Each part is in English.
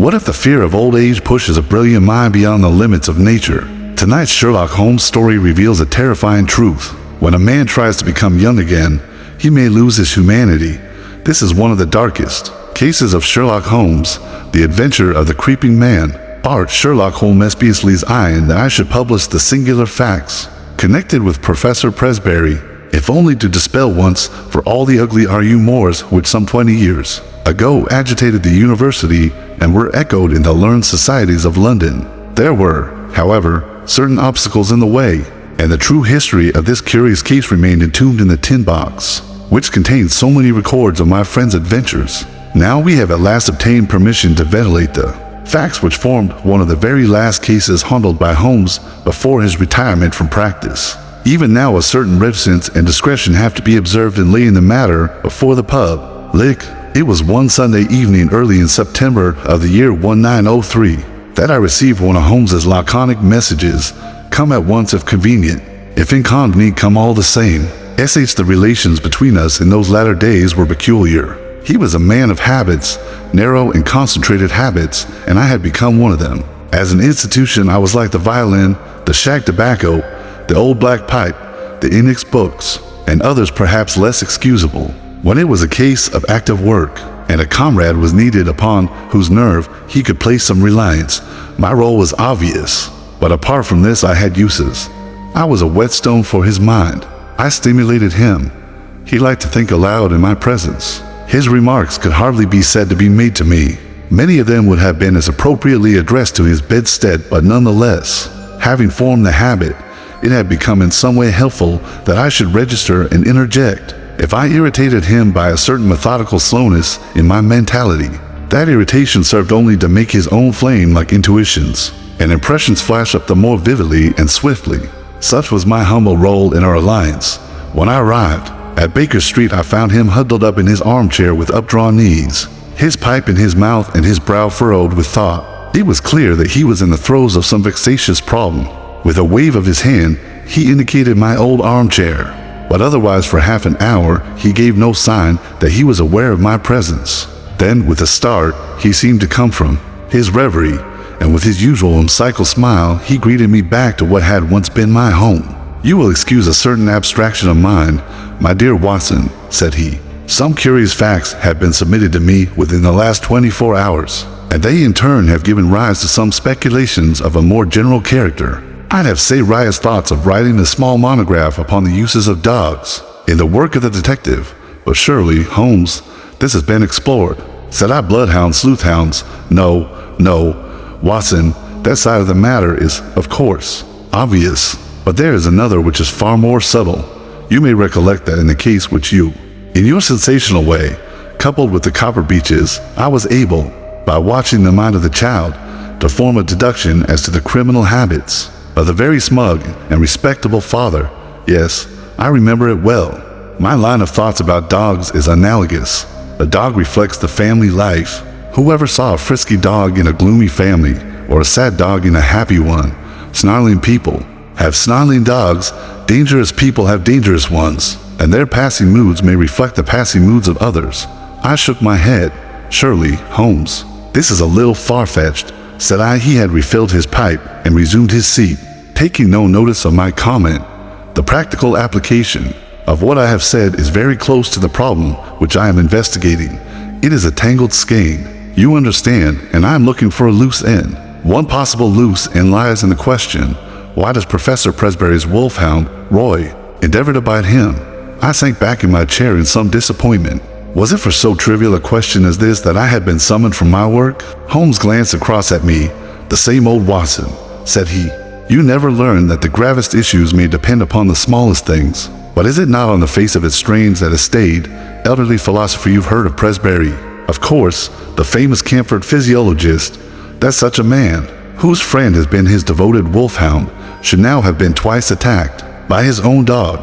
What if the fear of old age pushes a brilliant mind beyond the limits of nature? Tonight's Sherlock Holmes story reveals a terrifying truth. When a man tries to become young again, he may lose his humanity. This is one of the darkest cases of Sherlock Holmes, the adventure of the creeping man. Art Sherlock Holmes Beasley's eye, and I should publish the singular facts connected with Professor Presbury, if only to dispel once for all the ugly rumors which some 20 years ago agitated the university and were echoed in the learned societies of London. There were, however, certain obstacles in the way, and the true history of this curious case remained entombed in the tin box, which contained so many records of my friend's adventures. Now we have at last obtained permission to ventilate the facts which formed one of the very last cases handled by Holmes before his retirement from practice. Even now a certain reticence and discretion have to be observed in laying the matter before the public. It was one Sunday evening early in September of the year 1903 that I received one of Holmes's laconic messages. Come at once if convenient, if inconvenient come all the same. The relations between us in those latter days were peculiar. He was a man of habits, narrow and concentrated habits, and I had become one of them. As an institution I was like the violin, the shag tobacco, the old black pipe, the index books, and others perhaps less excusable. When it was a case of active work, and a comrade was needed upon whose nerve he could place some reliance, my role was obvious. But apart from this I had uses. I was a whetstone for his mind. I stimulated him. He liked to think aloud in my presence. His remarks could hardly be said to be made to me. Many of them would have been as appropriately addressed to his bedstead, but nonetheless, having formed the habit, it had become in some way helpful that I should register and interject. If I irritated him by a certain methodical slowness in my mentality, that irritation served only to make his own flame like intuitions, and impressions flash up the more vividly and swiftly. Such was my humble role in our alliance. When I arrived at Baker Street, I found him huddled up in his armchair with updrawn knees, his pipe in his mouth and his brow furrowed with thought. It was clear that he was in the throes of some vexatious problem. With a wave of his hand, he indicated my old armchair, but otherwise for half an hour he gave no sign that he was aware of my presence. Then, with a start, he seemed to come from his reverie, and with his usual whimsical smile, he greeted me back to what had once been my home. You will excuse a certain abstraction of mine, my dear Watson, said he. Some curious facts have been submitted to me within the last 24 hours, and they in turn have given rise to some speculations of a more general character. I'd have serious thoughts of writing a small monograph upon the uses of dogs in the work of the detective, but surely, Holmes, this has been explored. Said I bloodhounds, sleuthhounds? No, Watson, that side of the matter is, of course, obvious, but there is another which is far more subtle. You may recollect that in the case which you, in your sensational way, coupled with the copper beeches, I was able, by watching the mind of the child, to form a deduction as to the criminal habits of the very smug and respectable father. Yes, I remember it well. My line of thoughts about dogs is analogous. A dog reflects the family life. Whoever saw a frisky dog in a gloomy family, or a sad dog in a happy one? Snarling people have snarling dogs, dangerous people have dangerous ones, and their passing moods may reflect the passing moods of others. I shook my head. Surely, Holmes, this is a little far-fetched, said I. He had refilled his pipe and resumed his seat, taking no notice of my comment. The practical application of what I have said is very close to the problem which I am investigating. It is a tangled skein, you understand, and I am looking for a loose end. One possible loose end lies in the question, why does Professor Presbury's wolfhound, Roy, endeavor to bite him? I sank back in my chair in some disappointment. Was it for so trivial a question as this that I had been summoned from my work? Holmes glanced across at me. The same old Watson, said he. You never learn that the gravest issues may depend upon the smallest things. But is it not on the face of it strange that a staid, elderly philosopher you've heard of Presbury, of course, the famous Camford physiologist, that such a man, whose friend has been his devoted wolfhound, should now have been twice attacked by his own dog?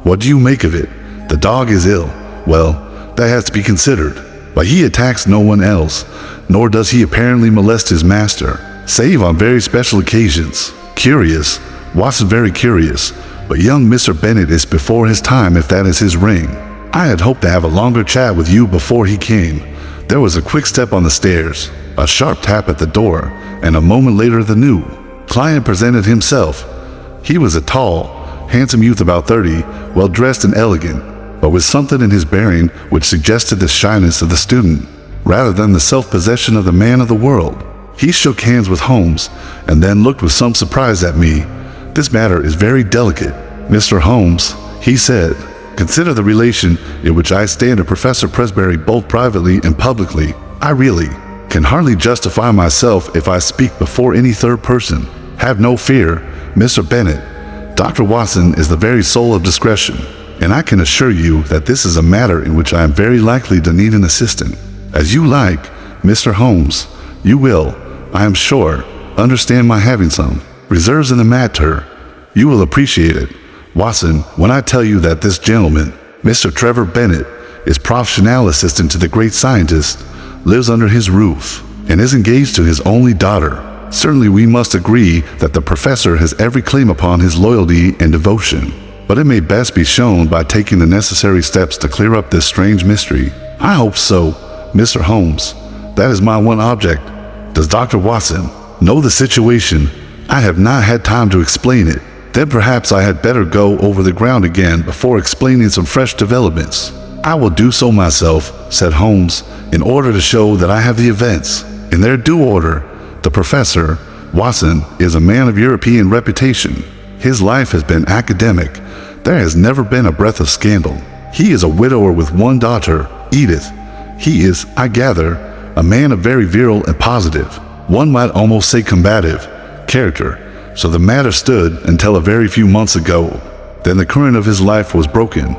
What do you make of it? The dog is ill. Well, that has to be considered. But he attacks no one else, nor does he apparently molest his master, save on very special occasions. Curious, Watson, very curious, but young Mr. Bennet is before his time if that is his ring. I had hoped to have a longer chat with you before he came. There was a quick step on the stairs, a sharp tap at the door, and a moment later the new client presented himself. He was a tall, handsome youth about 30, well dressed and elegant, but with something in his bearing which suggested the shyness of the student, rather than the self-possession of the man of the world. He shook hands with Holmes, and then looked with some surprise at me. "This matter is very delicate, Mr. Holmes," he said. "Consider the relation in which I stand to Professor Presbury both privately and publicly. I really can hardly justify myself if I speak before any third person. Have no fear, Mr. Bennet. Dr. Watson is the very soul of discretion, and I can assure you that this is a matter in which I am very likely to need an assistant. As you like, Mr. Holmes, you will, I am sure, understand my having some reserves in the matter. You will appreciate it, Watson, when I tell you that this gentleman, Mr. Trevor Bennet, is professional assistant to the great scientist, lives under his roof, and is engaged to his only daughter. Certainly we must agree that the professor has every claim upon his loyalty and devotion, but it may best be shown by taking the necessary steps to clear up this strange mystery. I hope so, Mr. Holmes. That is my one object. Does Dr. Watson know the situation? I have not had time to explain it. Then perhaps I had better go over the ground again before explaining some fresh developments." "I will do so myself," said Holmes, "in order to show that I have the events in their due order. The Professor Watson is a man of European reputation. His life has been academic. There has never been a breath of scandal. He is a widower with one daughter, Edith. He is, I gather, a man of very virile and positive, one might almost say combative, character. So the matter stood until a very few months ago. Then the current of his life was broken.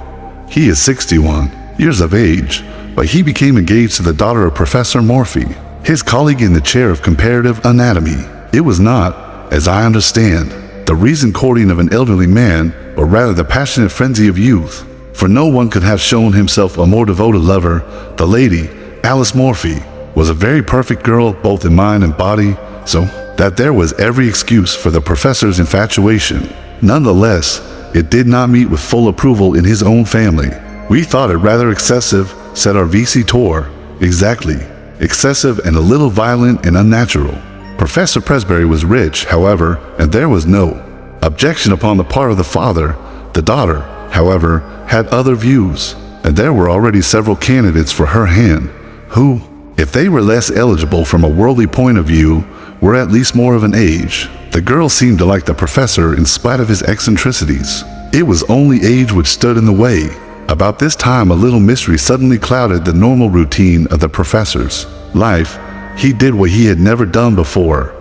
He is 61 years of age, but he became engaged to the daughter of Professor Morphy, his colleague in the chair of comparative anatomy. It was not, as I understand, the recent courting of an elderly man, but rather the passionate frenzy of youth. For no one could have shown himself a more devoted lover. The lady, Alice Morphy, was a very perfect girl both in mind and body, so that there was every excuse for the professor's infatuation. Nonetheless, it did not meet with full approval in his own family. "We thought it rather excessive," said our visitor. "Exactly. Excessive and a little violent and unnatural. Professor Presbury was rich, however, and there was no objection upon the part of the father. The daughter, however, had other views, and there were already several candidates for her hand, who, if they were less eligible from a worldly point of view, were at least more of an age. The girl seemed to like the professor in spite of his eccentricities. It was only age which stood in the way. About this time, a little mystery suddenly clouded the normal routine of the professor's life. He did what he had never done before.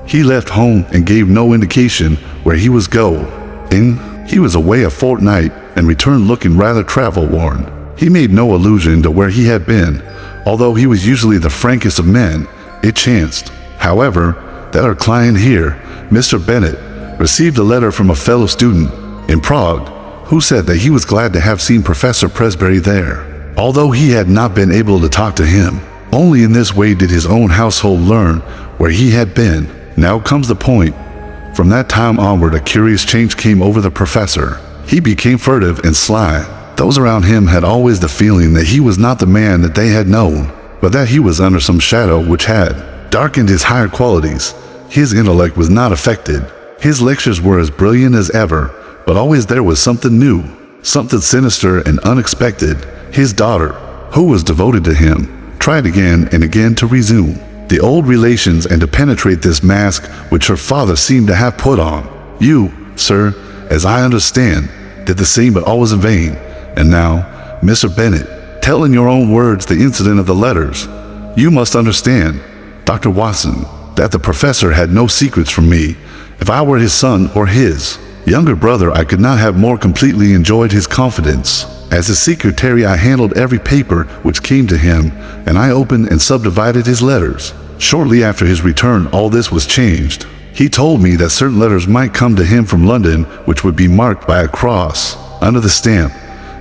He left home and gave no indication where he was going. He was away a fortnight and returned looking rather travel-worn. He made no allusion to where he had been, although he was usually the frankest of men. It chanced, however, that our client here, Mr. Bennet, received a letter from a fellow student in Prague, who said that he was glad to have seen Professor Presbury there, although he had not been able to talk to him. Only in this way did his own household learn where he had been. Now comes the point. From that time onward, a curious change came over the professor. He became furtive and sly. Those around him had always the feeling that he was not the man that they had known, but that he was under some shadow which had darkened his higher qualities. His intellect was not affected. His lectures were as brilliant as ever, but always there was something new, something sinister and unexpected. His daughter, who was devoted to him, tried again and again to resume the old relations and to penetrate this mask which her father seemed to have put on. You, sir, as I understand, did the same, but always in vain. And now, Mr. Bennet, tell in your own words the incident of the letters. You must understand, Dr. Watson, that the professor had no secrets from me. If I were his son or his younger brother, I could not have more completely enjoyed his confidence. As his secretary, I handled every paper which came to him, and I opened and subdivided his letters. Shortly after his return, all this was changed. He told me that certain letters might come to him from London, which would be marked by a cross under the stamp.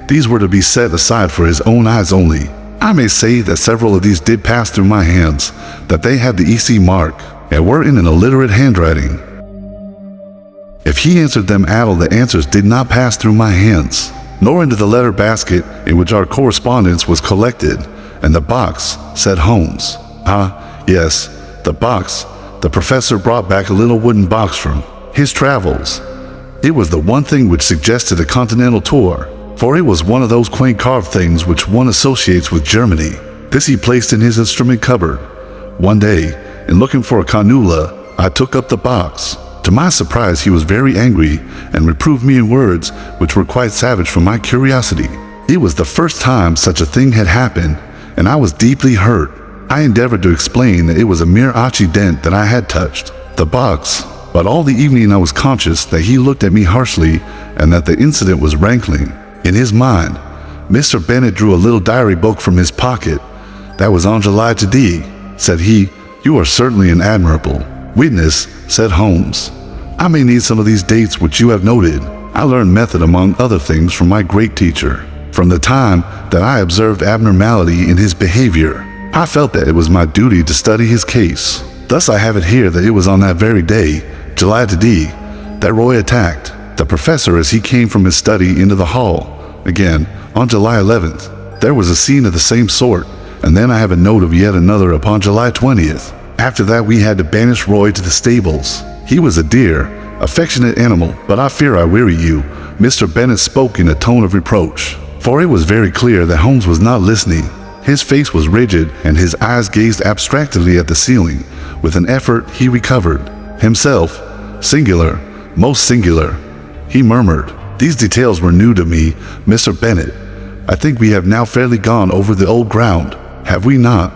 These were to be set aside for his own eyes only. I may say that several of these did pass through my hands, that they had the EC mark, and were in an illiterate handwriting. If he answered them addle, the answers did not pass through my hands, nor into the letter basket in which our correspondence was collected, and the box said Holmes. Yes, the box. The professor brought back a little wooden box from his travels. It was the one thing which suggested a continental tour, for it was one of those quaint carved things which one associates with Germany. This he placed in his instrument cupboard. One day, in looking for a cannula, I took up the box. To my surprise, he was very angry and reproved me in words which were quite savage from my curiosity. It was the first time such a thing had happened, and I was deeply hurt. I endeavored to explain that it was a mere accident that I had touched the box, but all the evening I was conscious that he looked at me harshly and that the incident was rankling in his mind. Mr. Bennet drew a little diary book from his pocket. "That was on July to D," said he. "You are certainly an admirable witness," said Holmes. "I may need some of these dates which you have noted. I learned method among other things from my great teacher. From the time that I observed abnormality in his behavior, I felt that it was my duty to study his case. Thus I have it here that it was on that very day, July to D, that Roy attacked the professor as he came from his study into the hall. Again, on July 11th, there was a scene of the same sort, and then I have a note of yet another upon July 20th. After that we had to banish Roy to the stables. He was a dear, affectionate animal, but I fear I weary you." Mr. Bennet spoke in a tone of reproach, for it was very clear that Holmes was not listening. His face was rigid, and his eyes gazed abstractedly at the ceiling. With an effort, he recovered himself. "Singular, most singular," he murmured. "These details were new to me, Mr. Bennet. I think we have now fairly gone over the old ground, have we not?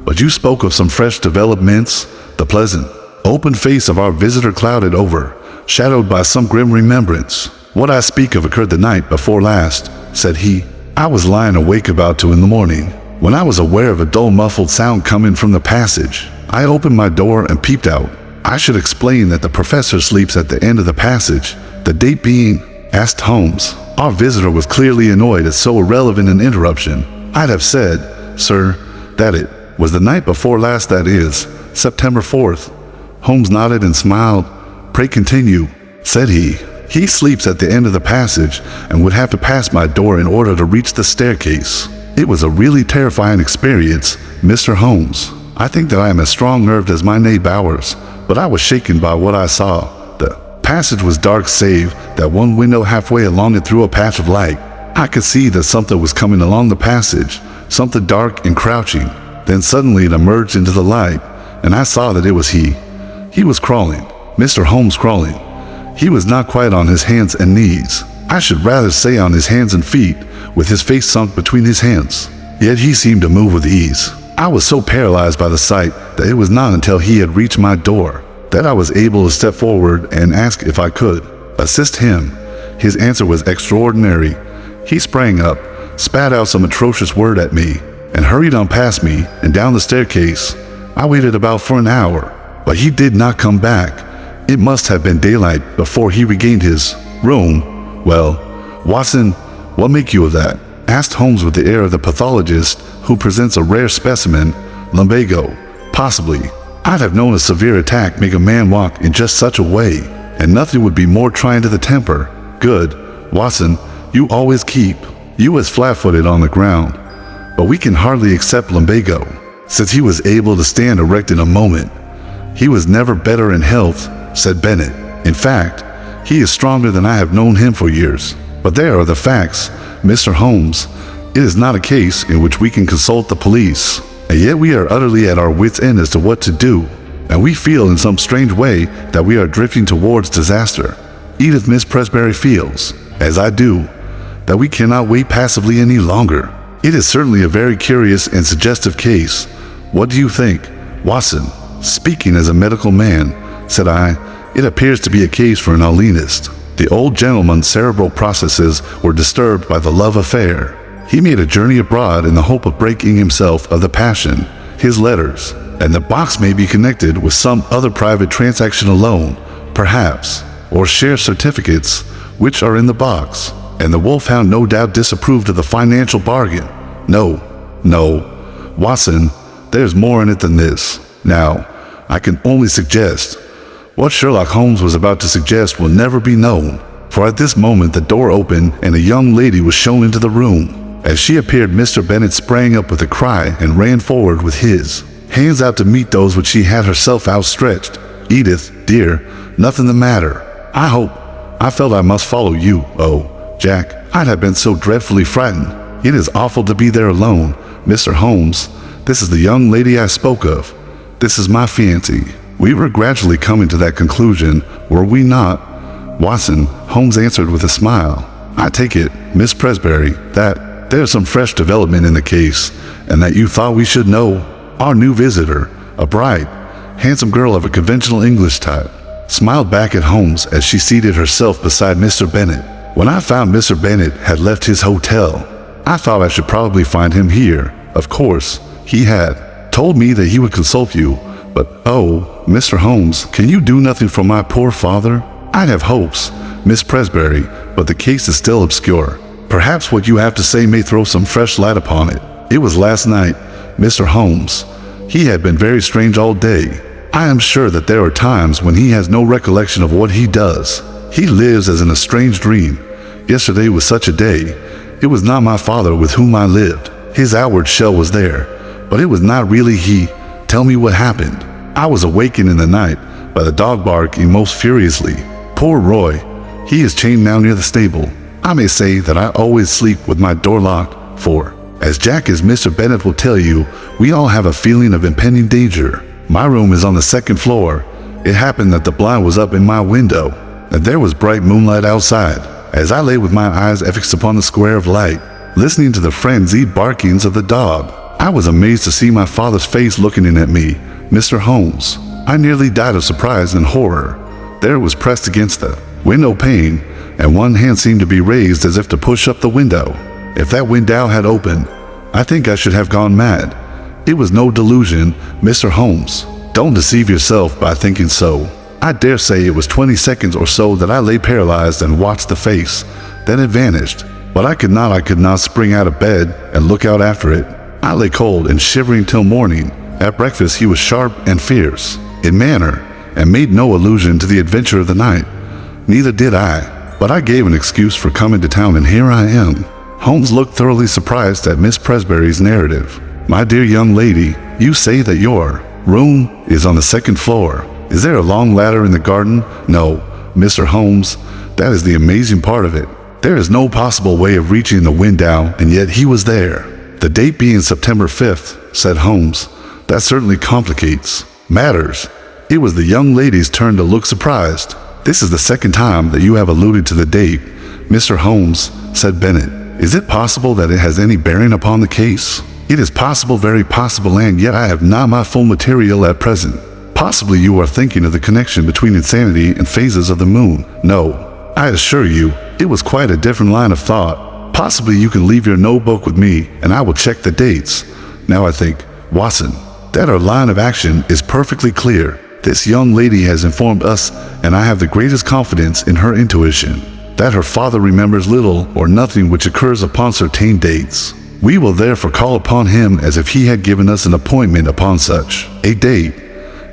But you spoke of some fresh developments." The pleasant, open face of our visitor clouded over, shadowed by some grim remembrance. "What I speak of occurred the night before last," said he. "I was lying awake about 2 in the morning, when I was aware of a dull muffled sound coming from the passage. I opened my door and peeped out. I should explain that the professor sleeps at the end of the passage, the date being," asked Holmes. Our visitor was clearly annoyed at so irrelevant an interruption. "I'd have said, sir, that it was the night before last, that is, September 4th. Holmes nodded and smiled. "Pray continue," said he. "He sleeps at the end of the passage and would have to pass my door in order to reach the staircase. It was a really terrifying experience, Mr. Holmes. I think that I am as strong-nerved as my neighbor Bowers, but I was shaken by what I saw. The passage was dark save that one window halfway along it threw a patch of light. I could see that something was coming along the passage, something dark and crouching. Then suddenly it emerged into the light, and I saw that it was he. He was crawling, Mr. Holmes crawling. He was not quite on his hands and knees. I should rather say on his hands and feet, with his face sunk between his hands. Yet he seemed to move with ease. I was so paralyzed by the sight that it was not until he had reached my door that I was able to step forward and ask if I could assist him. His answer was extraordinary. He sprang up, spat out some atrocious word at me, and hurried on past me and down the staircase. I waited about for an hour, but he did not come back. It must have been daylight before he regained his room. Well, Watson, what make you of that?" asked Holmes with the air of the pathologist who presents a rare specimen. "Lumbago, possibly. I'd have known a severe attack make a man walk in just such a way, and nothing would be more trying to the temper. Good, Watson, you always keep you as flat-footed on the ground. But we can hardly accept lumbago, since he was able to stand erect in a moment." "He was never better in health," said Bennet. "In fact, he is stronger than I have known him for years. But there are the facts, Mr. Holmes. It is not a case in which we can consult the police, and yet we are utterly at our wits' end as to what to do, and we feel in some strange way that we are drifting towards disaster. Edith Miss Presbury feels, as I do, that we cannot wait passively any longer. It is certainly a very curious and suggestive case. What do you think, Watson?" "Speaking as a medical man," said I, "it appears to be a case for an alienist. The old gentleman's cerebral processes were disturbed by the love affair. He made a journey abroad in the hope of breaking himself of the passion. His letters and the box may be connected with some other private transaction alone, perhaps, or share certificates which are in the box. And the wolfhound no doubt disapproved of the financial bargain. No, Watson, there's more in it than this. Now, I can only suggest. What Sherlock Holmes was about to suggest will never be known, for at this moment the door opened and a young lady was shown into the room. As she appeared, Mr. Bennet sprang up with a cry and ran forward with his hands out to meet those which she had herself outstretched. "Edith, dear, nothing the matter. I felt I must follow you. Oh, Jack, I'd have been so dreadfully frightened. It is awful to be there alone. Mr. Holmes, this is the young lady I spoke of. This is my fiancée." We were gradually coming to that conclusion, were we not? "Watson," Holmes answered with a smile, "I take it, Miss Presbury, that there's some fresh development in the case, and that you thought we should know. Our new visitor, a bright, handsome girl of a conventional English type, smiled back at Holmes as she seated herself beside Mr. Bennet. When I found Mr. Bennet had left his hotel, I thought I should probably find him here. Of course, he had told me that he would consult you, but oh, Mr. Holmes, can you do nothing for my poor father? I'd have hopes, Miss Presbury, but the case is still obscure. Perhaps what you have to say may throw some fresh light upon it. It was last night, Mr. Holmes. He had been very strange all day. I am sure that there are times when he has no recollection of what he does. He lives as in a strange dream. Yesterday was such a day. It was not my father with whom I lived. His outward shell was there, but it was not really he. Tell me what happened." "I was awakened in the night by the dog barking most furiously. Poor Roy, he is chained now near the stable. I may say that I always sleep with my door locked, for, as Jack as Mr. Bennet will tell you, we all have a feeling of impending danger. My room is on the second floor. It happened that the blind was up in my window, and there was bright moonlight outside. As I lay with my eyes fixed upon the square of light, listening to the frenzied barkings of the dog, I was amazed to see my father's face looking in at me, Mr. Holmes. I nearly died of surprise and horror. There it was pressed against the window pane, and one hand seemed to be raised as if to push up the window. If that window had opened, I think I should have gone mad. It was no delusion, Mr. Holmes. Don't deceive yourself by thinking so. I dare say it was 20 seconds or so that I lay paralyzed and watched the face. Then it vanished. But I could not spring out of bed and look out after it. I lay cold and shivering till morning. At breakfast he was sharp and fierce in manner, and made no allusion to the adventure of the night. Neither did I, but I gave an excuse for coming to town, and here I am." Holmes looked thoroughly surprised at Miss Presbury's narrative. "My dear young lady, you say that your room is on the second floor. Is there a long ladder in the garden?" "No, Mr. Holmes, that is the amazing part of it. There is no possible way of reaching the window, and yet he was there." "The date being September 5th, said Holmes. "That certainly complicates matters." It was the young lady's turn to look surprised. "This is the second time that you have alluded to the date, Mr. Holmes," said Bennet. "Is it possible that it has any bearing upon the case?" "It is possible, very possible, and yet I have not my full material at present. Possibly you are thinking of the connection between insanity and phases of the moon. No, I assure you, it was quite a different line of thought. Possibly you can leave your notebook with me, and I will check the dates. Now I think, Watson, that our line of action is perfectly clear. This young lady has informed us, and I have the greatest confidence in her intuition, that her father remembers little or nothing which occurs upon certain dates. We will therefore call upon him as if he had given us an appointment upon such a date.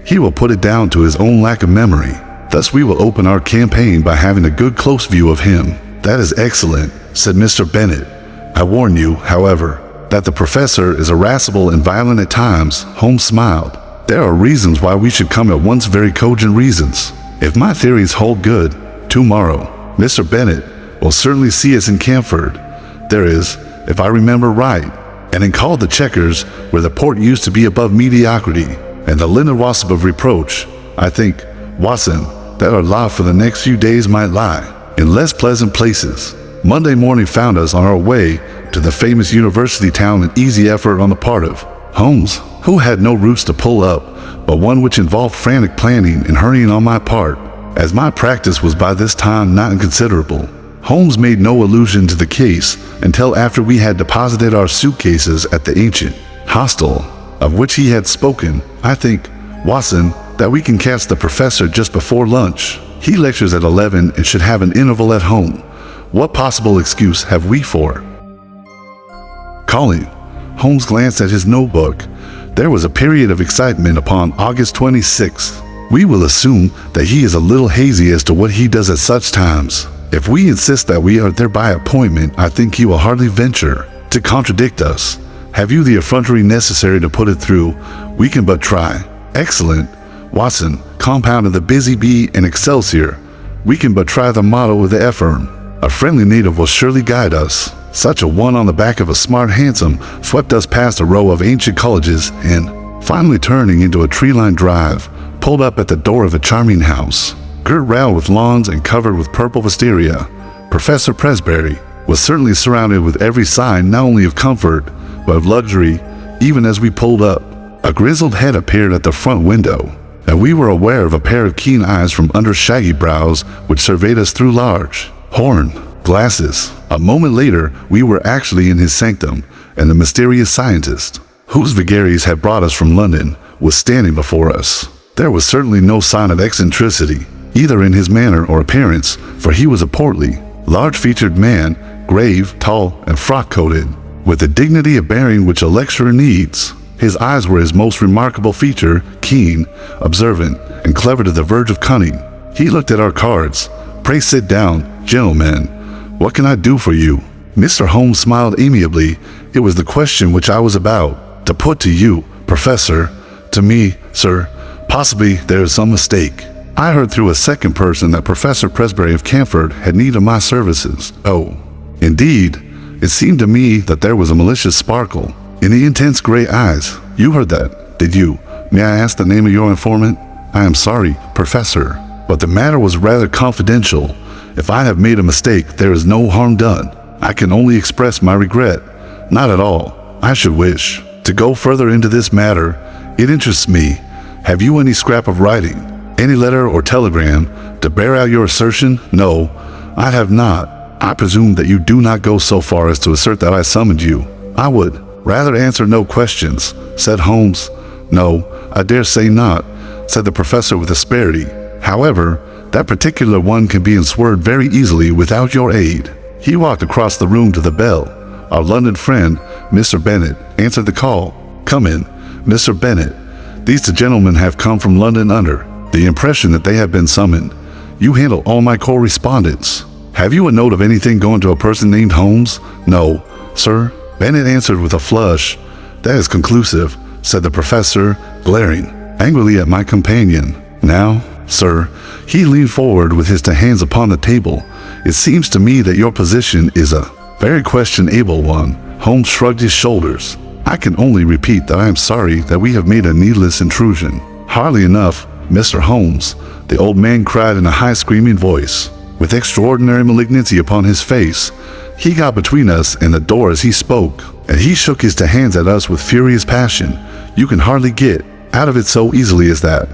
He will put it down to his own lack of memory. Thus we will open our campaign by having a good close view of him." "That is excellent," said Mr. Bennet. "I warn you, however, that the professor is irascible and violent at times." Holmes smiled. "There are reasons why we should come at once, very cogent reasons. If my theories hold good, tomorrow, Mr. Bennet will certainly see us in Camford. There is, if I remember right, an inn called the Checkers, where the port used to be above mediocrity, and the linden wasp of reproach. I think, Watson, that our lot for the next few days might lie in less pleasant places." Monday morning found us on our way to the famous university town, an easy effort on the part of Holmes, who had no roots to pull up, but one which involved frantic planning and hurrying on my part, as my practice was by this time not inconsiderable. Holmes made no allusion to the case until after we had deposited our suitcases at the ancient hostel, of which he had spoken. "I think, Watson, that we can catch the professor just before lunch. He lectures at 11 and should have an interval at home. What possible excuse have we for calling?" Holmes glanced at his notebook. There was a period of excitement upon August 26th. We will assume that he is a little hazy as to what he does at such times. If we insist that we are there by appointment, I think he will hardly venture to contradict us. Have you the effrontery necessary to put it through We can but try. Excellent. Watson, compound of the busy bee and Excelsior. We can but try the motto of the F-firm. A friendly native will surely guide us. Such a one on the back of a smart hansom swept us past a row of ancient colleges and, finally turning into a tree-lined drive, pulled up at the door of a charming house. Girt round with lawns and covered with purple wisteria, Professor Presbury was certainly surrounded with every sign not only of comfort, but of luxury. Even as we pulled up, a grizzled head appeared at the front window, and we were aware of a pair of keen eyes from under shaggy brows which surveyed us through large, horn glasses. A moment later, we were actually in his sanctum, and the mysterious scientist, whose vagaries had brought us from London, was standing before us. There was certainly no sign of eccentricity, either in his manner or appearance, for he was a portly, large-featured man, grave, tall, and frock-coated, with the dignity of bearing which a lecturer needs. His eyes were his most remarkable feature, keen, observant, and clever to the verge of cunning. He looked at our cards. "Pray sit down, gentlemen. What can I do for you?" Mr. Holmes smiled amiably. "It was the question which I was about to put to you, Professor. To me, sir. Possibly there is some mistake. I heard through a second person that Professor Presbury of Camford had need of my services." "Oh, indeed." It seemed to me that there was a malicious sparkle in the intense gray eyes. "You heard that, did you? May I ask the name of your informant?" "I am sorry, Professor, but the matter was rather confidential. If I have made a mistake, there is no harm done. I can only express my regret." "Not at all. I should wish to go further into this matter. It interests me. Have you any scrap of writing, any letter or telegram, to bear out your assertion?" "No, I have not." "I presume that you do not go so far as to assert that I summoned you." "I would rather answer no questions," said Holmes. "No, I dare say not," said the professor with asperity. "However, that particular one can be unswerved very easily without your aid." He walked across the room to the bell. Our London friend, Mr. Bennet, answered the call. "Come in, Mr. Bennet. These two gentlemen have come from London under the impression that they have been summoned. You handle all my correspondence. Have you a note of anything going to a person named Holmes?" "No, sir," Bennet answered with a flush. "That is conclusive," said the professor, glaring angrily at my companion. "Now, sir," he leaned forward with his two hands upon the table, "it seems to me that your position is a very questionable one." Holmes shrugged his shoulders. "I can only repeat that I am sorry that we have made a needless intrusion." "Hardly enough, Mr. Holmes," the old man cried in a high screaming voice, with extraordinary malignancy upon his face. He got between us and the door as he spoke, and he shook his two hands at us with furious passion. You can hardly get out of it so easily as that.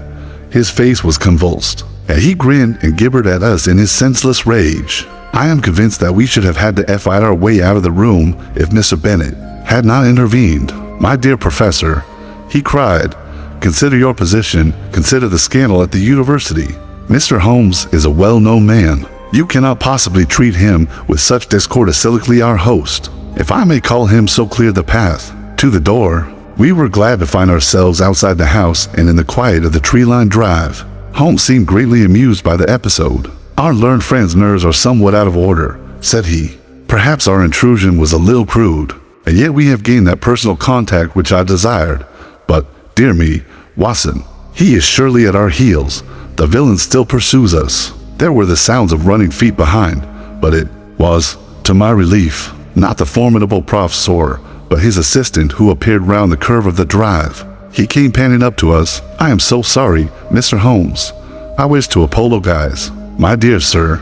His face was convulsed, and he grinned and gibbered at us in his senseless rage. I am convinced that we should have had to fight our way out of the room if Mr. Bennet had not intervened. "My dear professor," he cried, "consider your position, consider the scandal at the university. Mr. Holmes is a well-known man. You cannot possibly treat him with such discord as silly our host, if I may call him, so cleared the path to the door." We were glad to find ourselves outside the house and in the quiet of the tree-lined drive. Holmes seemed greatly amused by the episode. "Our learned friend's nerves are somewhat out of order," said he. "Perhaps our intrusion was a little crude, and yet we have gained that personal contact which I desired. But, dear me, Watson, he is surely at our heels. The villain still pursues us." There were the sounds of running feet behind, but it was, to my relief, not the formidable professor, but his assistant who appeared round the curve of the drive. He came panting up to us. "I am so sorry, Mr. Holmes. I wish to apologize." "My dear sir,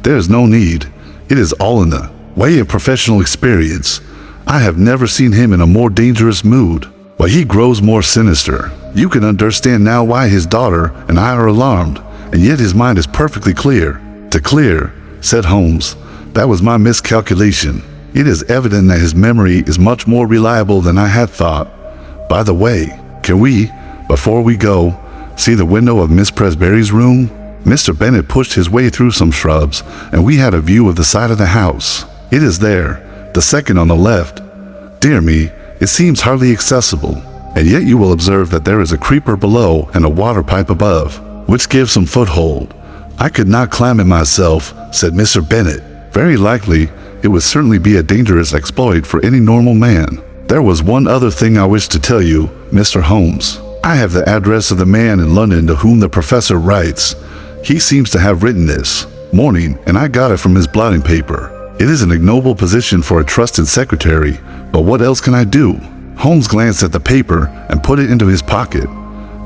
there is no need. It is all in the way of professional experience. I have never seen him in a more dangerous mood, but he grows more sinister. You can understand now why his daughter and I are alarmed, and yet his mind is perfectly clear." "To clear," said Holmes. "That was my miscalculation. It is evident that his memory is much more reliable than I had thought. By the way, can we, before we go, see the window of Miss Presbury's room?" Mr. Bennet pushed his way through some shrubs, and we had a view of the side of the house. "It is there, the second on the left. Dear me, it seems hardly accessible, and yet you will observe that there is a creeper below and a water pipe above, which gives some foothold." "I could not climb it myself," said Mr. Bennet. "Very likely, it would certainly be a dangerous exploit for any normal man. There was one other thing I wish to tell you, Mr. Holmes. I have the address of the man in London to whom the professor writes. He seems to have written this morning, and I got it from his blotting paper. It is an ignoble position for a trusted secretary, but what else can I do? Holmes glanced at the paper and put it into his pocket.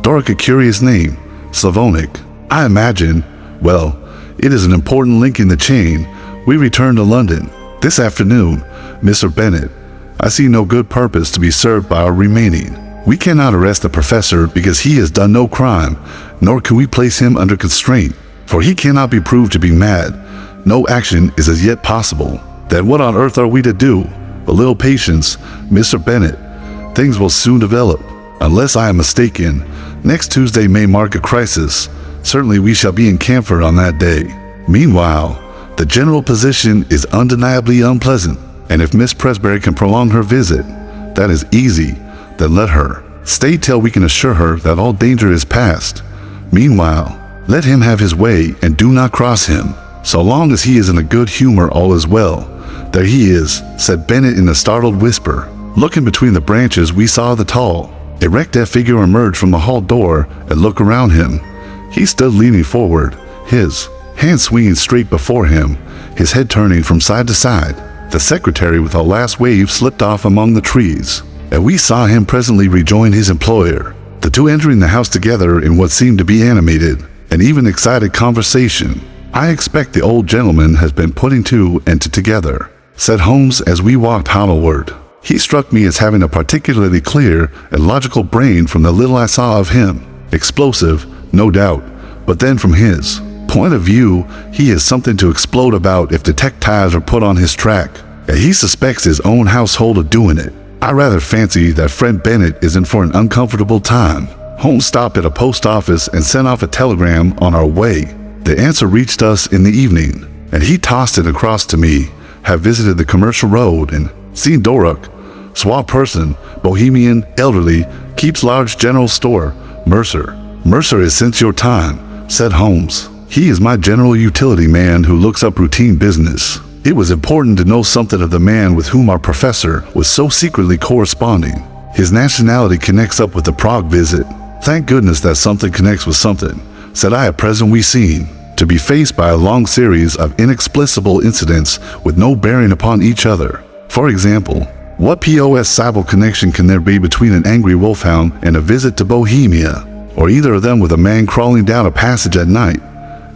Doric, a curious name. Slavonic. I imagine, well, it is an important link in the chain. We return to London. This afternoon, Mr. Bennet. I see no good purpose to be served by our remaining. We cannot arrest the professor because he has done no crime, nor can we place him under constraint, for he cannot be proved to be mad. No action is as yet possible. Then what on earth are we to do? A little patience, Mr. Bennet. Things will soon develop. Unless I am mistaken, next Tuesday may mark a crisis. Certainly we shall be in Camford on that day. Meanwhile, the general position is undeniably unpleasant, and if Miss Presbury can prolong her visit, that is easy. Then let her stay till we can assure her that all danger is past. Meanwhile, let him have his way and do not cross him. So long as he is in a good humor, all is well. There he is, said Bennet in a startled whisper. Looking between the branches, we saw the tall, erect figure emerge from the hall door and look around him. He stood leaning forward, his hands swinging straight before him, his head turning from side to side. The secretary with a last wave slipped off among the trees, and we saw him presently rejoin his employer, the two entering the house together in what seemed to be animated and even excited conversation. I expect the old gentleman has been putting two and two together, said Holmes as we walked Hollowward. He struck me as having a particularly clear and logical brain from the little I saw of him. Explosive, no doubt, but then from his point of view, he has something to explode about if detectives are put on his track, and he suspects his own household of doing it. I rather fancy that friend Bennet is in for an uncomfortable time. Holmes stopped at a post office and sent off a telegram on our way. The answer reached us in the evening, and he tossed it across to me. Have visited the Commercial Road and seen Doric, suave person, bohemian, elderly, keeps large general store. Mercer. Mercer is since your time, said Holmes. He is my general utility man who looks up routine business. It was important to know something of the man with whom our professor was so secretly corresponding. His nationality connects up with the Prague visit. Thank goodness that something connects with something, said I. At present we seem to be faced by a long series of inexplicable incidents with no bearing upon each other. For example, what possible connection can there be between an angry wolfhound and a visit to Bohemia, or either of them with a man crawling down a passage at night?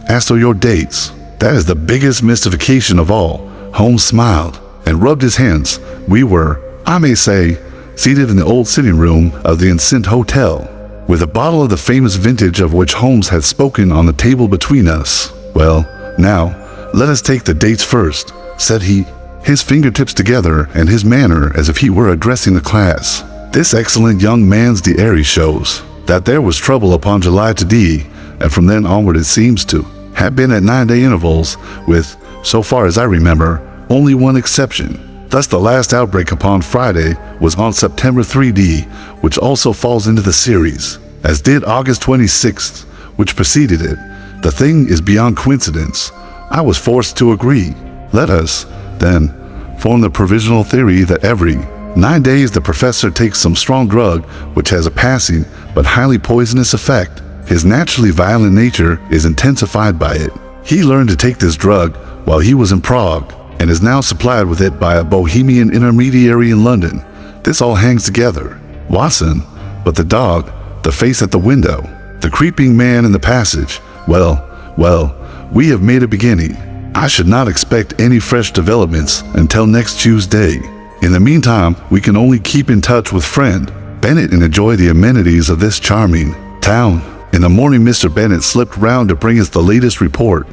As to your dates, that is the biggest mystification of all. Holmes smiled and rubbed his hands. We were, I may say, seated in the old sitting room of the Enceinte Hotel, with a bottle of the famous vintage of which Holmes had spoken on the table between us. Well, now, let us take the dates first, said he, his fingertips together and his manner as if he were addressing the class. This excellent young man's the Eerie shows that there was trouble upon July to D, and from then onward it seems to have been at 9-day intervals, with, so far as I remember, only one exception. Thus the last outbreak upon Friday was on September 3D, which also falls into the series, as did August 26th, which preceded it. The thing is beyond coincidence. I was forced to agree. Let us, then, form the provisional theory that every 9 days the professor takes some strong drug which has a passing but highly poisonous effect. His naturally violent nature is intensified by it. He learned to take this drug while he was in Prague, and is now supplied with it by a Bohemian intermediary in London. This all hangs together. Watson, but the dog, the face at the window, the creeping man in the passage, well, we have made a beginning. I should not expect any fresh developments until next Tuesday. In the meantime, we can only keep in touch with friend Bennet and enjoy the amenities of this charming town. In the morning, Mr. Bennet slipped round to bring us the latest report.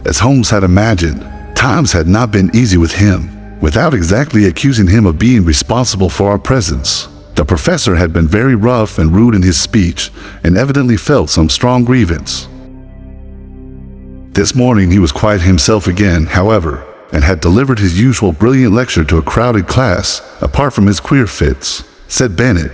As Holmes had imagined, times had not been easy with him. Without exactly accusing him of being responsible for our presence, the professor had been very rough and rude in his speech, and evidently felt some strong grievance. This morning he was quite himself again, however, and had delivered his usual brilliant lecture to a crowded class. Apart from his queer fits, said Bennet,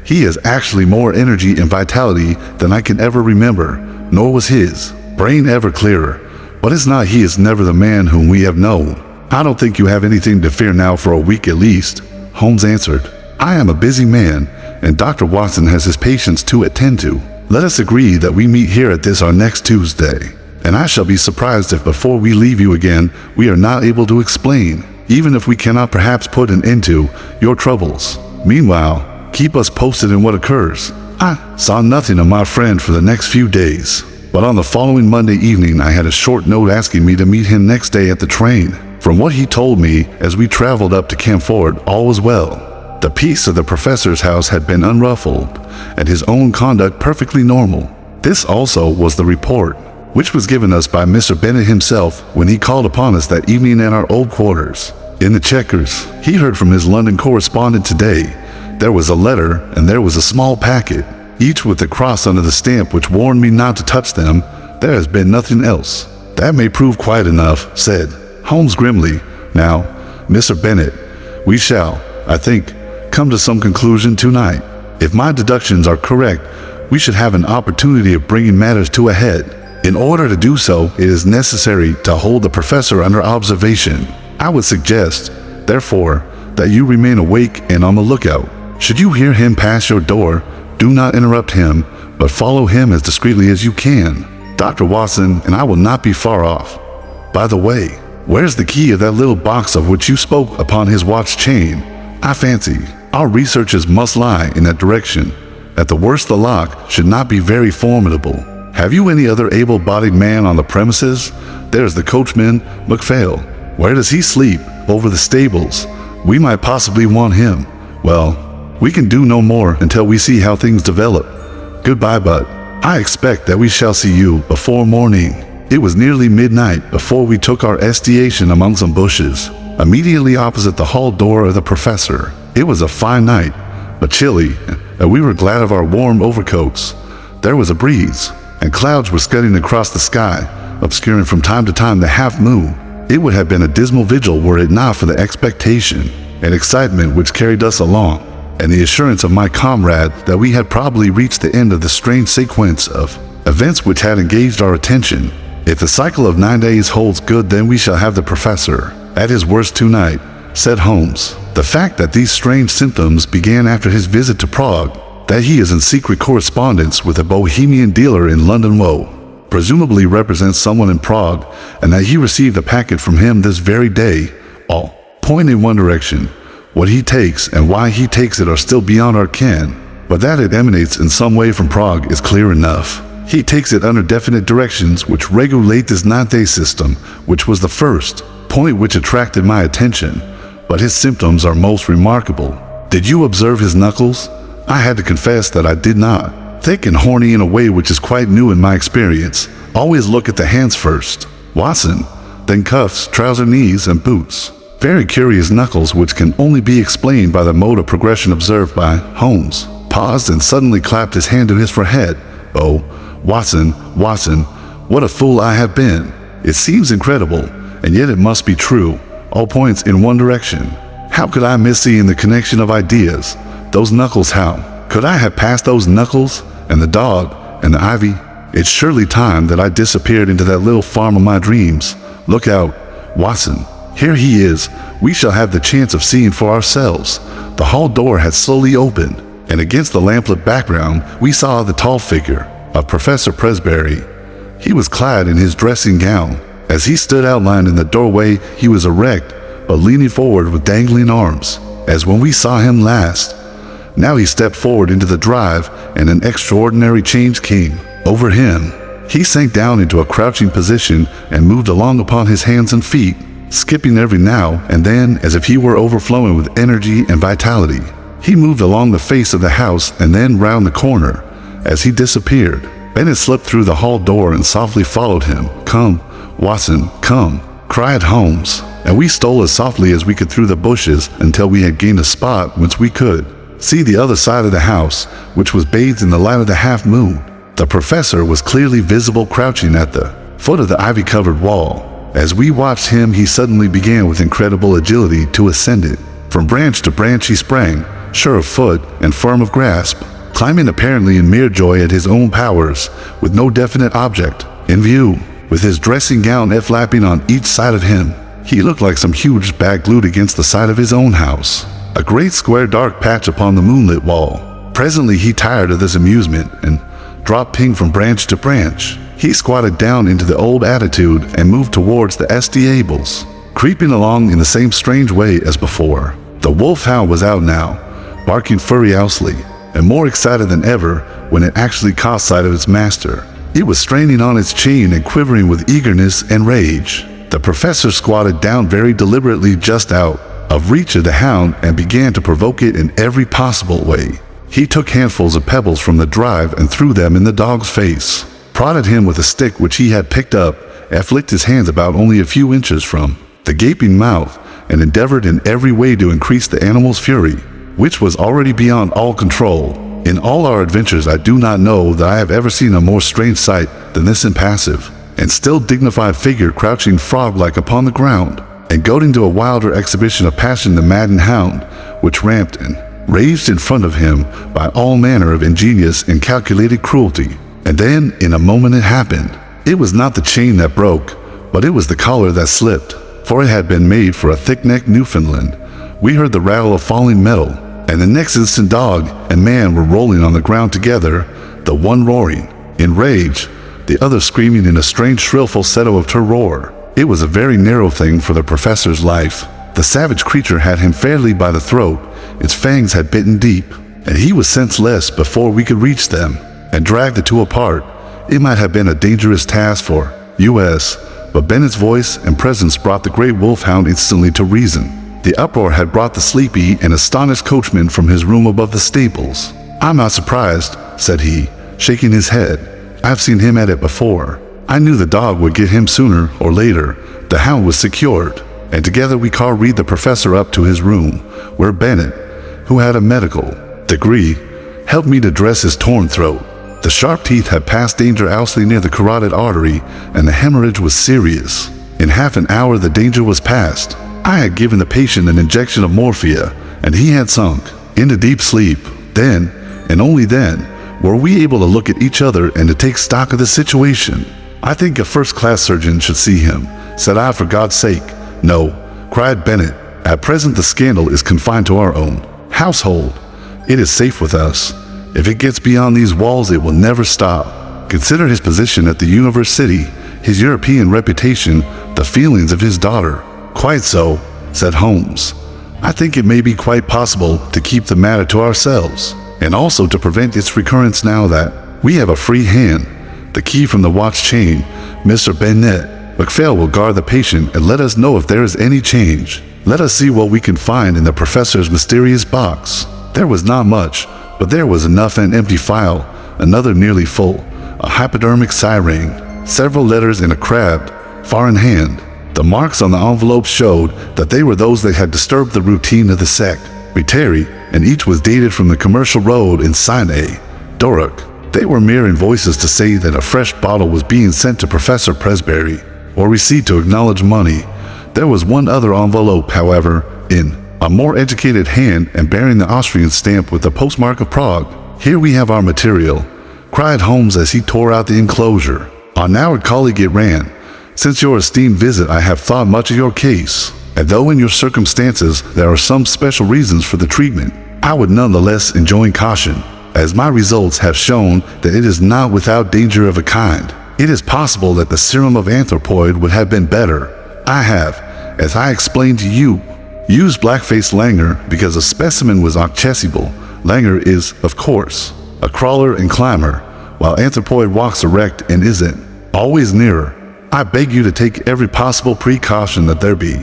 he has actually more energy and vitality than I can ever remember, nor was his brain ever clearer. But it's not he is never the man whom we have known. I don't think you have anything to fear now for a week at least, Holmes answered. I am a busy man, and Dr. Watson has his patients to attend to. Let us agree that we meet here at this our next Tuesday, and I shall be surprised if before we leave you again, we are not able to explain, even if we cannot perhaps put an end to your troubles. Meanwhile, keep us posted in what occurs. I saw nothing of my friend for the next few days, but on the following Monday evening I had a short note asking me to meet him next day at the train. From what he told me as we traveled up to Camford, all was well. The peace of the professor's house had been unruffled, and his own conduct perfectly normal. This also was the report, which was given us by Mr. Bennet himself when he called upon us that evening at our old quarters. In the Chequers, he heard from his London correspondent today. There was a letter and there was a small packet, each with a cross under the stamp which warned me not to touch them. There has been nothing else. That may prove quite enough, said Holmes grimly. Now, Mr. Bennet, we shall, I think, come to some conclusion tonight. If my deductions are correct, we should have an opportunity of bringing matters to a head. In order to do so, it is necessary to hold the professor under observation. I would suggest, therefore, that you remain awake and on the lookout. Should you hear him pass your door, do not interrupt him, but follow him as discreetly as you can. Dr. Watson and I will not be far off. By the way, where's the key of that little box of which you spoke upon his watch chain? I fancy our researches must lie in that direction. At the worst, the lock should not be very formidable. Have you any other able-bodied man on the premises? There's the coachman, MacPhail. Where does he sleep? Over the stables. We might possibly want him. Well, we can do no more until we see how things develop. Goodbye, but I expect that we shall see you before morning. It was nearly midnight before we took our station among some bushes, immediately opposite the hall door of the professor. It was a fine night, but chilly, and we were glad of our warm overcoats. There was a breeze, and clouds were scudding across the sky, obscuring from time to time the half moon. It would have been a dismal vigil were it not for the expectation and excitement which carried us along, and the assurance of my comrade that we had probably reached the end of the strange sequence of events which had engaged our attention. If the cycle of 9 days holds good, then we shall have the professor at his worst tonight, said Holmes. The fact that these strange symptoms began after his visit to Prague, that he is in secret correspondence with a Bohemian dealer in London presumably represents someone in Prague, and that he received a packet from him this very day, all point in one direction. What he takes and why he takes it are still beyond our ken, but that it emanates in some way from Prague is clear enough. He takes it under definite directions which regulate this 9-day system, which was the first point which attracted my attention, but his symptoms are most remarkable. Did you observe his knuckles? I had to confess that I did not. Thick and horny in a way which is quite new in my experience. Always look at the hands first, Watson, then cuffs, trouser knees, and boots. Very curious knuckles which can only be explained by the mode of progression observed by Holmes. Paused and suddenly clapped his hand to his forehead. Oh, Watson, Watson, what a fool I have been. It seems incredible, and yet it must be true. All points in one direction. How could I miss seeing the connection of ideas? Those knuckles, how could I have passed those knuckles, and the dog, and the ivy? It's surely time that I disappeared into that little farm of my dreams. Look out, Watson. Here he is. We shall have the chance of seeing for ourselves. The hall door had slowly opened, and against the lamplit background, we saw the tall figure of Professor Presbury. He was clad in his dressing gown. As he stood outlined in the doorway, he was erect, but leaning forward with dangling arms, as when we saw him last. Now he stepped forward into the drive, and an extraordinary change came over him. He sank down into a crouching position and moved along upon his hands and feet, skipping every now and then as if he were overflowing with energy and vitality. He moved along the face of the house and then round the corner. As he disappeared, Bennet slipped through the hall door and softly followed him. "Come, Watson, come," cried Holmes, and we stole as softly as we could through the bushes until we had gained a spot whence we could see the other side of the house, which was bathed in the light of the half moon. The professor was clearly visible crouching at the foot of the ivy-covered wall. As we watched him, he suddenly began with incredible agility to ascend it. From branch to branch he sprang, sure of foot and firm of grasp, climbing apparently in mere joy at his own powers, with no definite object in view. With his dressing gown flapping on each side of him, he looked like some huge bag glued against the side of his own house, a great square dark patch upon the moonlit wall. Presently he tired of this amusement and dropped ping from branch to branch. He squatted down into the old attitude and moved towards the stables, creeping along in the same strange way as before. The wolfhound was out now, barking furiously, and more excited than ever when it actually caught sight of its master. It was straining on its chain and quivering with eagerness and rage. The professor squatted down very deliberately just out of reach of the hound and began to provoke it in every possible way. He took handfuls of pebbles from the drive and threw them in the dog's face, prodded him with a stick which he had picked up, and flicked his hands about only a few inches from the gaping mouth, and endeavored in every way to increase the animal's fury, which was already beyond all control. In all our adventures I do not know that I have ever seen a more strange sight than this impassive and still dignified figure crouching frog-like upon the ground, and goading to a wilder exhibition of passion the maddened hound, which ramped and raged in front of him by all manner of ingenious and calculated cruelty. And then, in a moment it happened. It was not the chain that broke, but it was the collar that slipped, for it had been made for a thick-necked Newfoundland. We heard the rattle of falling metal, and the next instant dog and man were rolling on the ground together, the one roaring in rage, the other screaming in a strange shrill falsetto of terror. It was a very narrow thing for the professor's life. The savage creature had him fairly by the throat, its fangs had bitten deep, and he was senseless before we could reach them and drag the two apart. It might have been a dangerous task for us, but Bennett's voice and presence brought the great wolfhound instantly to reason. The uproar had brought the sleepy and astonished coachman from his room above the stables. "I'm not surprised," said he, shaking his head. "I've seen him at it before. I knew the dog would get him sooner or later." The hound was secured, and together we carried the professor up to his room, where Bennett, who had a medical degree, helped me to dress his torn throat. The sharp teeth had passed dangerously near the carotid artery, and the hemorrhage was serious. In half an hour the danger was past. I had given the patient an injection of morphia, and he had sunk into deep sleep. Then, and only then, were we able to look at each other and to take stock of the situation. "I think a first-class surgeon should see him," said I. "For God's sake, no," cried Bennett. "At present the scandal is confined to our own household. It is safe with us. If it gets beyond these walls it will never stop. Consider his position at the university, his European reputation, the feelings of his daughter." "Quite so," said Holmes. "I think it may be quite possible to keep the matter to ourselves, and also to prevent its recurrence now that we have a free hand. The key from the watch chain. Mr. Bennett MacPhail will guard the patient and let us know if there is any change. Let us see what we can find in the professor's mysterious box." There was not much, but there was enough: an empty file, another nearly full, a hypodermic syringe, several letters in a crabbed, foreign hand. The marks on the envelope showed that they were those that had disturbed the routine of the sect. Retary, and each was dated from the Commercial Road in Sine, Doruk. They were mere invoices to say that a fresh bottle was being sent to Professor Presbury, or receipt to acknowledge money. There was one other envelope, however, in a more educated hand and bearing the Austrian stamp with the postmark of Prague. "Here we have our material," cried Holmes as he tore out the enclosure. "On our colleague it ran: Since your esteemed visit I have thought much of your case, and though in your circumstances there are some special reasons for the treatment, I would nonetheless enjoin caution, as my results have shown that it is not without danger of a kind. It is possible that the serum of anthropoid would have been better. I have, as I explained to you, used black-faced langur because a specimen was accessible. Langur is, of course, a crawler and climber, while anthropoid walks erect and isn't always nearer. I beg you to take every possible precaution that there be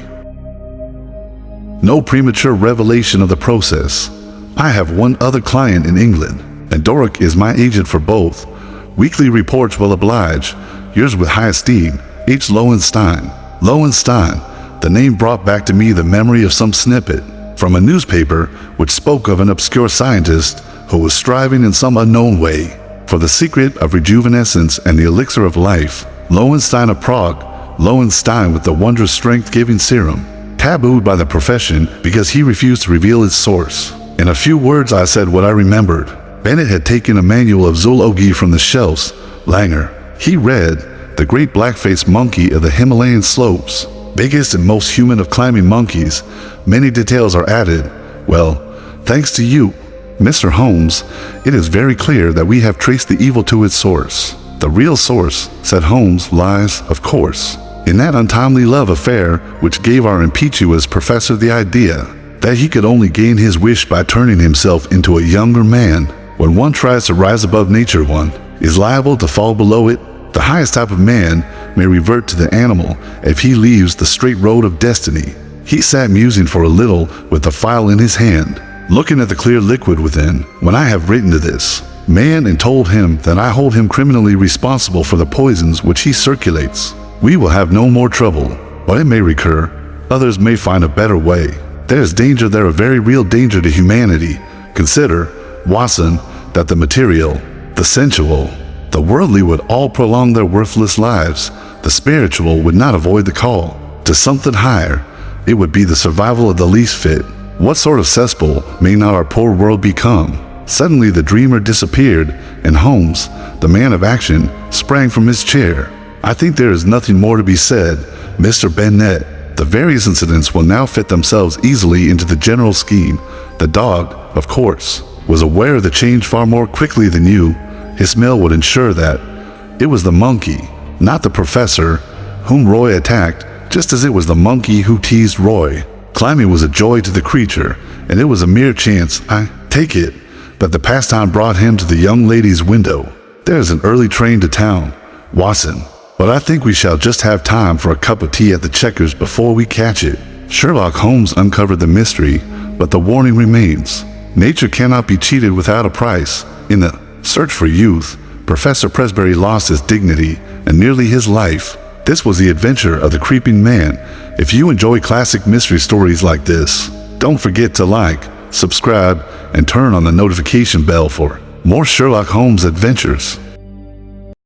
no premature revelation of the process. I have one other client in England, and Doruk is my agent for both. Weekly reports will oblige. Yours with high esteem, H. Lowenstein. Lowenstein. The name brought back to me the memory of some snippet from a newspaper which spoke of an obscure scientist who was striving in some unknown way for the secret of rejuvenescence and the elixir of life. Lowenstein of Prague, Lowenstein with the wondrous strength-giving serum, tabooed by the profession because he refused to reveal its source. In a few words I said what I remembered. Bennett had taken a manual of zoology from the shelves. Langur. He read, "The great black-faced monkey of the Himalayan slopes, biggest and most human of climbing monkeys. Many details are added. Well, thanks to you, Mr. Holmes, it is very clear that we have traced the evil to its source. The real source, said Holmes, lies, of course, in that untimely love affair which gave our impetuous professor the idea that he could only gain his wish by turning himself into a younger man. When one tries to rise above nature, one is liable to fall below it. The highest type of man may revert to the animal if he leaves the straight road of destiny. He sat musing for a little with the file in his hand, looking at the clear liquid within. When I have written to this man and told him that I hold him criminally responsible for the poisons which he circulates, we will have no more trouble. But it may recur. Others may find a better way. There is danger there, a very real danger to humanity. Consider, Watson, that the material, the sensual, the worldly would all prolong their worthless lives. The spiritual would not avoid the call to something higher. It would be the survival of the least fit. What sort of cesspool may not our poor world become? Suddenly the dreamer disappeared, and Holmes, the man of action, sprang from his chair. I think there is nothing more to be said, Mr. Bennet. The various incidents will now fit themselves easily into the general scheme. The dog, of course, was aware of the change far more quickly than you. His smell would ensure that. It was the monkey, not the professor, whom Roy attacked, just as it was the monkey who teased Roy. Climbing was a joy to the creature, and it was a mere chance, I take it, that the pastime brought him to the young lady's window. There is an early train to town, Watson, but I think we shall just have time for a cup of tea at the Checkers before we catch it. Sherlock Holmes uncovered the mystery, but the warning remains. Nature cannot be cheated without a price. In the search for youth, Professor Presbury lost his dignity and nearly his life. This was the adventure of the creeping man. If you enjoy classic mystery stories like this, don't forget to like, subscribe, and turn on the notification bell for more Sherlock Holmes adventures.